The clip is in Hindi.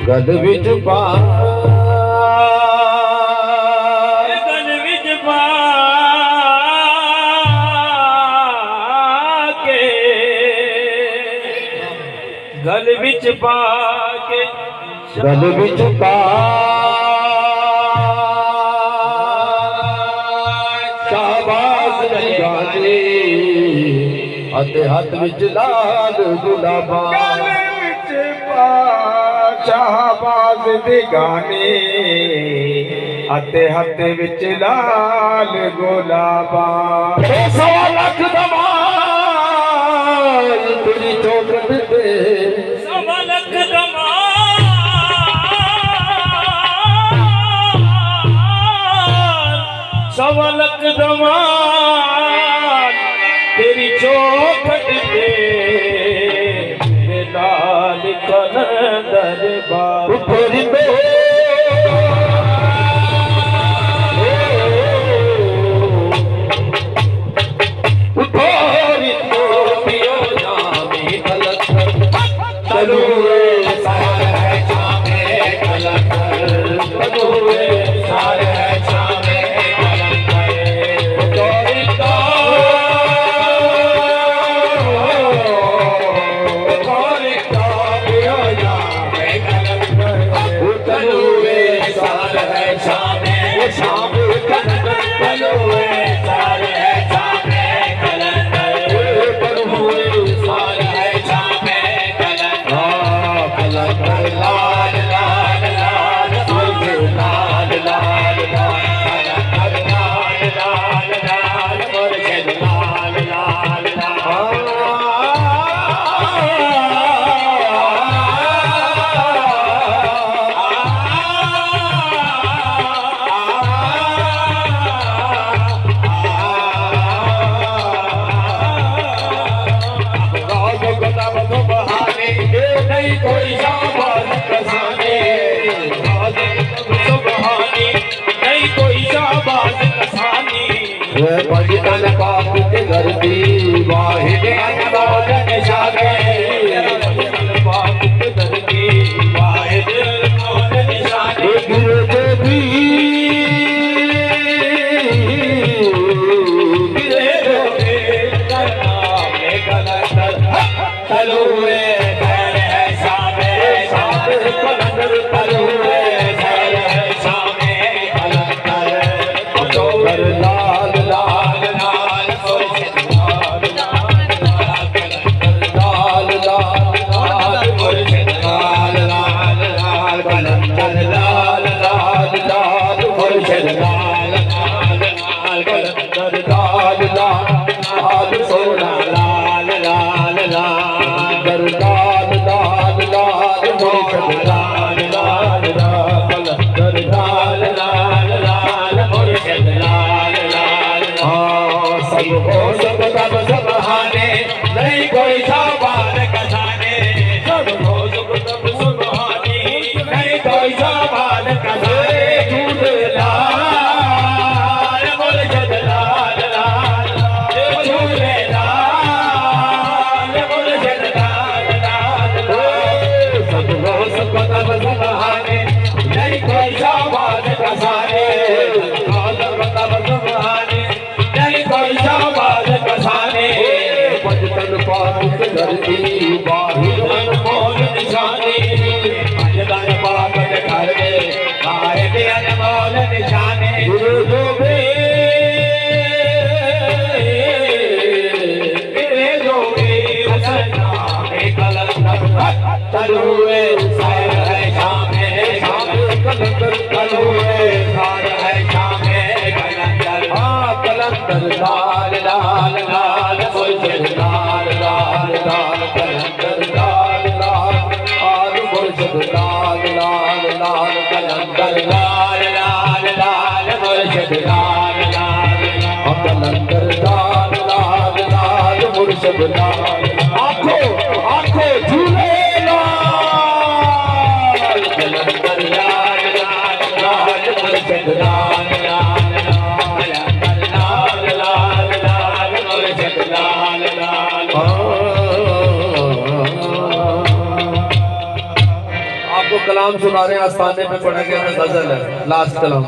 गल विच पा गल विच पा के गल विच पा शाहबाज गाने अते हाथ विच लाल गुलाबा गल विच पा शाहबाज दे गाने अते हाथ विच लाल गुलाबा 100 लाख दमाल तेरी चौखट पे 100 लाख दमाल 100 लाख दमाल तेरी चौखट पे लाल कलंदर बाबा उठोरी पे उठोरी तो पियो नामी कलंदर तनुए सार है छामे कलंदर तनुए सार है छामे कलंदर उठोरी तो उठोरी तो पियो नामी कलंदर तनुए सार है छामे छामे कलंदर तनुए सार है छामे लाल लाल लाल लाल लाल लाल लाल लाल मुर्शिद लाल लाल नहीं कोई शाबाश कसाने सुबहानी नहीं कोई शाबाश कसानी वे बजतन पाप के घर दी वाहिद अनमोल निशाने पाप के घर दी वाहिद अनमोल निशाने गिरते भी गिरे रोगे करना में कलंदर तलुए कलंदर तलुए सर है शामे कलंदर कलंदर लाल लाल लाल मुर्शिद लाल लाल लाल लाल लाल मुर्शिद लाल लाल लाल कलंदर लाल लाल लाल मुर्शिद लाल लाल लाल कलंदर लाल लाल लाल सोना लाल लाल लाल लाल लाल लाल मुर्शिद लाल लाल लाल कलंदर लाल लाल लाल मुर्शिद लाल लाल सब हो सब तब सब हाने नहीं कोई शाबाश कसाने सब हो सब तब सब हाने नहीं कोई शाबाश कसाने झूठ लाल मुर्शिद लाल लाल झूठ लाल मुर्शिद लाल लाल सब हो सब तब सब हाने नहीं कोई शाबाश कसाने सब तब सब हाने नहीं कोई शाबाश कसाने बचतन पाप के घर की वाहिद अनमोल निशानी बचतन पाप के घर में वाहिद अनमोल निशानी गुरु तलुए सार है शामे कलंदर तलुए सार है शामे कलंदर कलंदर लाल लाल लाल मुर्शिद लाल लाल लाल कलंदर लाल लाल लाल मुर्शिद लाल लाल लाल कलंदर लाल लाल लाल मुर्शिद लाल लाल कलंदर लाल लाल लाल मुर्शिद लाल आंखों आंखों झूले कलंदर लाल लाल लाल मुर्शिद लाल लाल लाल लाल लाल मुर्शिद लाल लाल कलाम सुना रहे हैं, आस्थाने पे पढ़ा गया गजल है, लास्ट कलाम।